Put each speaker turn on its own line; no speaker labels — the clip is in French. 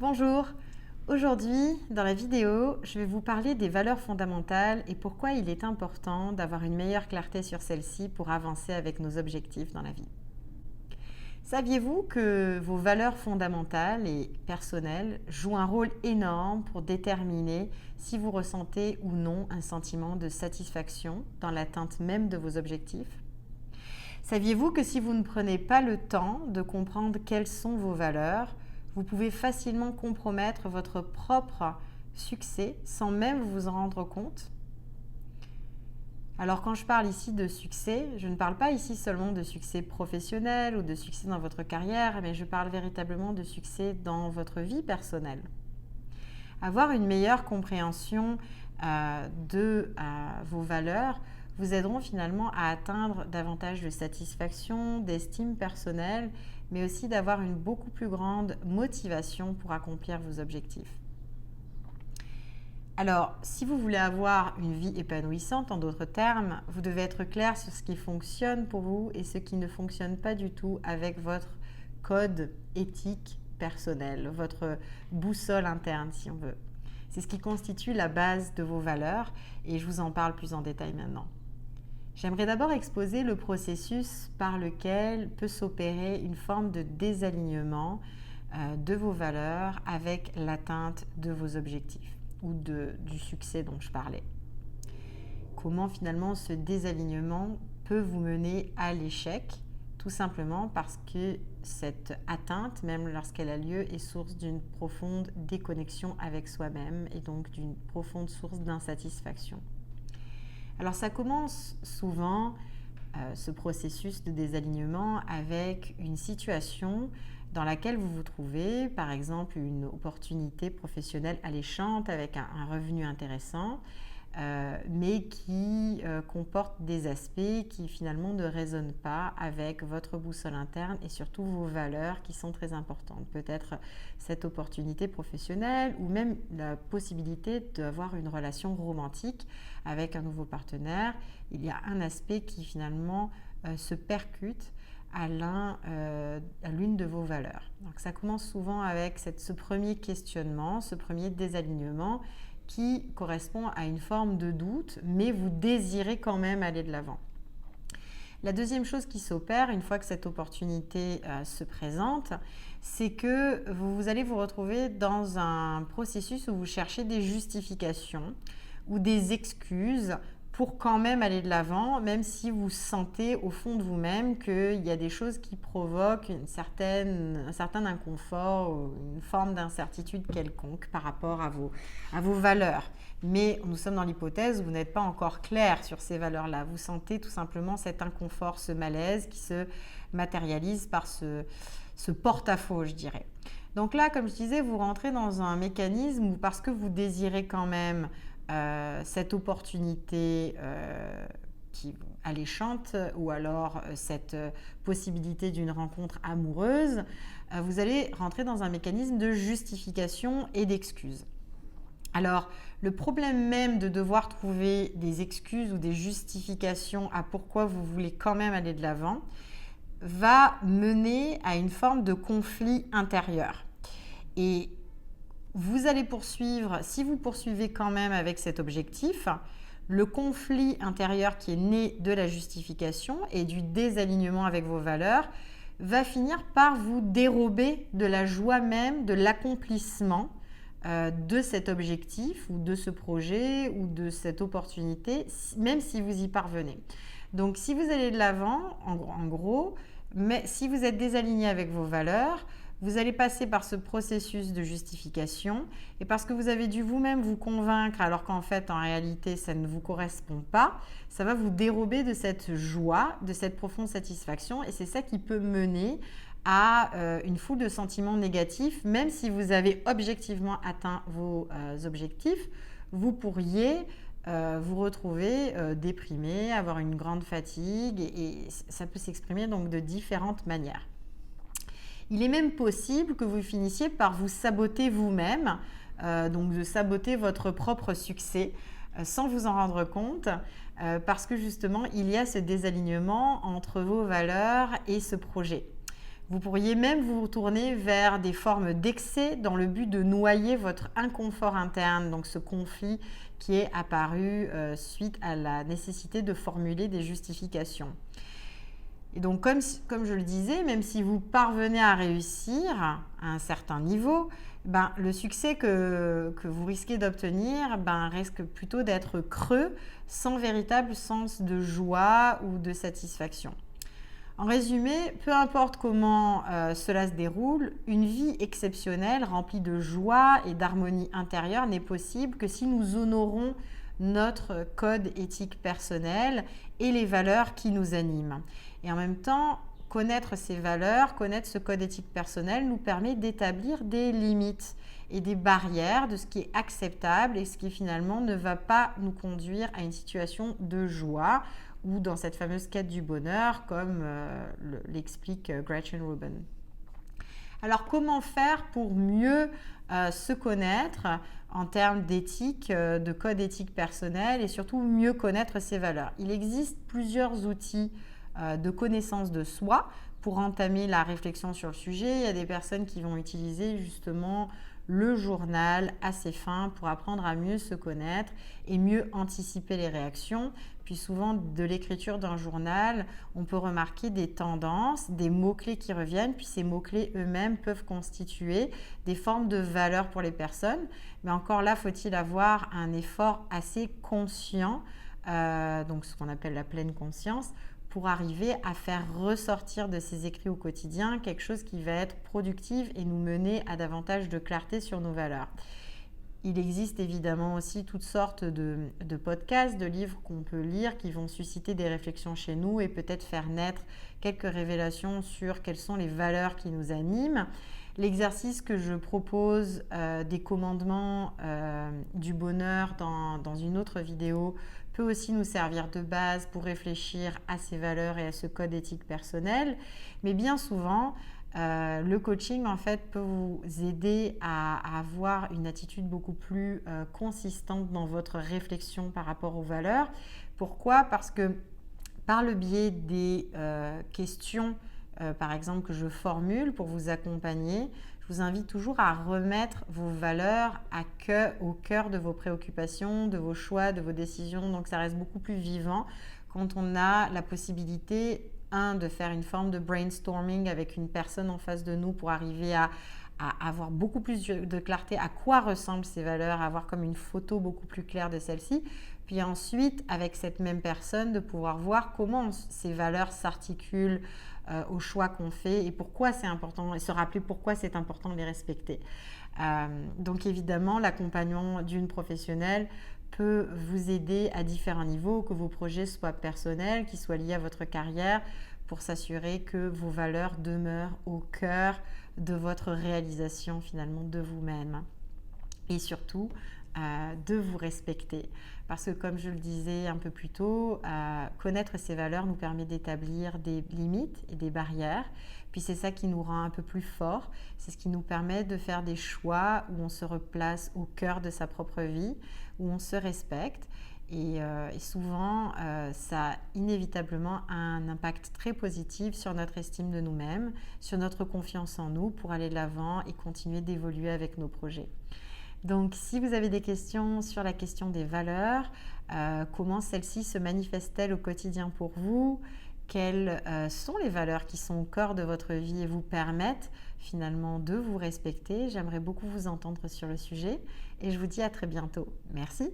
Bonjour, aujourd'hui dans la vidéo, je vais vous parler des valeurs fondamentales et pourquoi il est important d'avoir une meilleure clarté sur celles-ci pour avancer avec nos objectifs dans la vie. Saviez-vous que vos valeurs fondamentales et personnelles jouent un rôle énorme pour déterminer si vous ressentez ou non un sentiment de satisfaction dans l'atteinte même de vos objectifs? Saviez-vous que si vous ne prenez pas le temps de comprendre quelles sont vos valeurs, vous pouvez facilement compromettre votre propre succès sans même vous en rendre compte? Alors quand je parle ici de succès, je ne parle pas ici seulement de succès professionnel ou de succès dans votre carrière, mais je parle véritablement de succès dans votre vie personnelle. Avoir une meilleure compréhension de vos valeurs vous aideront finalement à atteindre davantage de satisfaction, d'estime personnelle, mais aussi d'avoir une beaucoup plus grande motivation pour accomplir vos objectifs. Alors, si vous voulez avoir une vie épanouissante, en d'autres termes, vous devez être clair sur ce qui fonctionne pour vous et ce qui ne fonctionne pas du tout avec votre code éthique personnel, votre boussole interne si on veut. C'est ce qui constitue la base de vos valeurs et je vous en parle plus en détail maintenant. J'aimerais d'abord exposer le processus par lequel peut s'opérer une forme de désalignement de vos valeurs avec l'atteinte de vos objectifs ou du succès dont je parlais. Comment finalement ce désalignement peut vous mener à l'échec, tout simplement parce que cette atteinte, même lorsqu'elle a lieu, est source d'une profonde déconnexion avec soi-même et donc d'une profonde source d'insatisfaction. Alors ça commence souvent, ce processus de désalignement, avec une situation dans laquelle vous vous trouvez, par exemple une opportunité professionnelle alléchante avec un revenu intéressant, mais qui comporte des aspects qui finalement ne résonnent pas avec votre boussole interne et surtout vos valeurs qui sont très importantes. Peut-être cette opportunité professionnelle ou même la possibilité d'avoir une relation romantique avec un nouveau partenaire. Il y a un aspect qui finalement se percute à l'une de vos valeurs. Donc ça commence souvent avec ce premier questionnement, ce premier désalignement qui correspond à une forme de doute, mais vous désirez quand même aller de l'avant. La deuxième chose qui s'opère une fois que cette opportunité se présente, c'est que vous allez vous retrouver dans un processus où vous cherchez des justifications ou des excuses pour quand même aller de l'avant, même si vous sentez au fond de vous-même qu'il y a des choses qui provoquent un certain inconfort ou une forme d'incertitude quelconque par rapport à vos valeurs. Mais nous sommes dans l'hypothèse où vous n'êtes pas encore clair sur ces valeurs-là. Vous sentez tout simplement cet inconfort, ce malaise qui se matérialise par ce porte-à-faux, je dirais. Donc là, comme je disais, vous rentrez dans un mécanisme où parce que vous désirez quand même cette opportunité qui alléchante ou alors cette possibilité d'une rencontre amoureuse, vous allez rentrer dans un mécanisme de justification et d'excuse. Alors, le problème même de devoir trouver des excuses ou des justifications à pourquoi vous voulez quand même aller de l'avant va mener à une forme de conflit intérieur. Et vous allez poursuivre, si vous poursuivez quand même avec cet objectif, le conflit intérieur qui est né de la justification et du désalignement avec vos valeurs va finir par vous dérober de la joie même, de l'accomplissement de cet objectif ou de ce projet ou de cette opportunité, même si vous y parvenez. Donc si vous allez de l'avant, en gros, mais si vous êtes désaligné avec vos valeurs, vous allez passer par ce processus de justification et parce que vous avez dû vous-même vous convaincre alors qu'en fait, en réalité, ça ne vous correspond pas, ça va vous dérober de cette joie, de cette profonde satisfaction et c'est ça qui peut mener à une foule de sentiments négatifs. Même si vous avez objectivement atteint vos objectifs, vous pourriez vous retrouver déprimé, avoir une grande fatigue et ça peut s'exprimer donc de différentes manières. Il est même possible que vous finissiez par vous saboter vous-même, donc de saboter votre propre succès sans vous en rendre compte, parce que justement, il y a ce désalignement entre vos valeurs et ce projet. Vous pourriez même vous tourner vers des formes d'excès dans le but de noyer votre inconfort interne, donc ce conflit qui est apparu suite à la nécessité de formuler des justifications. Et donc, comme je le disais, même si vous parvenez à réussir à un certain niveau, le succès que vous risquez d'obtenir risque plutôt d'être creux, sans véritable sens de joie ou de satisfaction. En résumé, peu importe comment cela se déroule, une vie exceptionnelle remplie de joie et d'harmonie intérieure n'est possible que si nous honorons notre code éthique personnel et les valeurs qui nous animent. Et en même temps, connaître ces valeurs, connaître ce code éthique personnel nous permet d'établir des limites et des barrières de ce qui est acceptable et ce qui finalement ne va pas nous conduire à une situation de joie ou dans cette fameuse quête du bonheur, comme l'explique Gretchen Rubin. Alors, comment faire pour mieux se connaître en termes d'éthique, de code éthique personnel et surtout mieux connaître ses valeurs? Il existe plusieurs outils de connaissance de soi pour entamer la réflexion sur le sujet. Il y a des personnes qui vont utiliser justement le journal à ses fins pour apprendre à mieux se connaître et mieux anticiper les réactions. Puis souvent, de l'écriture d'un journal, on peut remarquer des tendances, des mots-clés qui reviennent, puis ces mots-clés eux-mêmes peuvent constituer des formes de valeurs pour les personnes. Mais encore là, faut-il avoir un effort assez conscient, donc ce qu'on appelle la pleine conscience, pour arriver à faire ressortir de ces écrits au quotidien quelque chose qui va être productif et nous mener à davantage de clarté sur nos valeurs. Il existe évidemment aussi toutes sortes de podcasts, de livres qu'on peut lire qui vont susciter des réflexions chez nous et peut-être faire naître quelques révélations sur quelles sont les valeurs qui nous animent. L'exercice que je propose des commandements du bonheur dans une autre vidéo peut aussi nous servir de base pour réfléchir à ces valeurs et à ce code éthique personnel. Mais bien souvent, le coaching en fait peut vous aider à avoir une attitude beaucoup plus consistante dans votre réflexion par rapport aux valeurs. Pourquoi ? Parce que par le biais des questions par exemple que je formule pour vous accompagner, je vous invite toujours à remettre vos valeurs au cœur de vos préoccupations, de vos choix, de vos décisions. Donc ça reste beaucoup plus vivant quand on a la possibilité, de faire une forme de brainstorming avec une personne en face de nous pour arriver à avoir beaucoup plus de clarté à quoi ressemblent ces valeurs, à avoir comme une photo beaucoup plus claire de celles-ci. Puis ensuite, avec cette même personne, de pouvoir voir comment ces valeurs s'articulent aux choix qu'on fait et pourquoi c'est important, et se rappeler pourquoi c'est important de les respecter. Donc évidemment, l'accompagnement d'une professionnelle peut vous aider à différents niveaux, que vos projets soient personnels, qu'ils soient liés à votre carrière, pour s'assurer que vos valeurs demeurent au cœur de votre réalisation finalement de vous-même. Et surtout, de vous respecter. Parce que comme je le disais un peu plus tôt, connaître ces valeurs nous permet d'établir des limites et des barrières. Puis c'est ça qui nous rend un peu plus forts. C'est ce qui nous permet de faire des choix où on se replace au cœur de sa propre vie, où on se respecte. Et souvent, ça a inévitablement un impact très positif sur notre estime de nous-mêmes, sur notre confiance en nous pour aller de l'avant et continuer d'évoluer avec nos projets. Donc, si vous avez des questions sur la question des valeurs, comment celles-ci se manifestent-elles au quotidien pour vous ? Quelles sont les valeurs qui sont au cœur de votre vie et vous permettent finalement de vous respecter ? J'aimerais beaucoup vous entendre sur le sujet et je vous dis à très bientôt. Merci.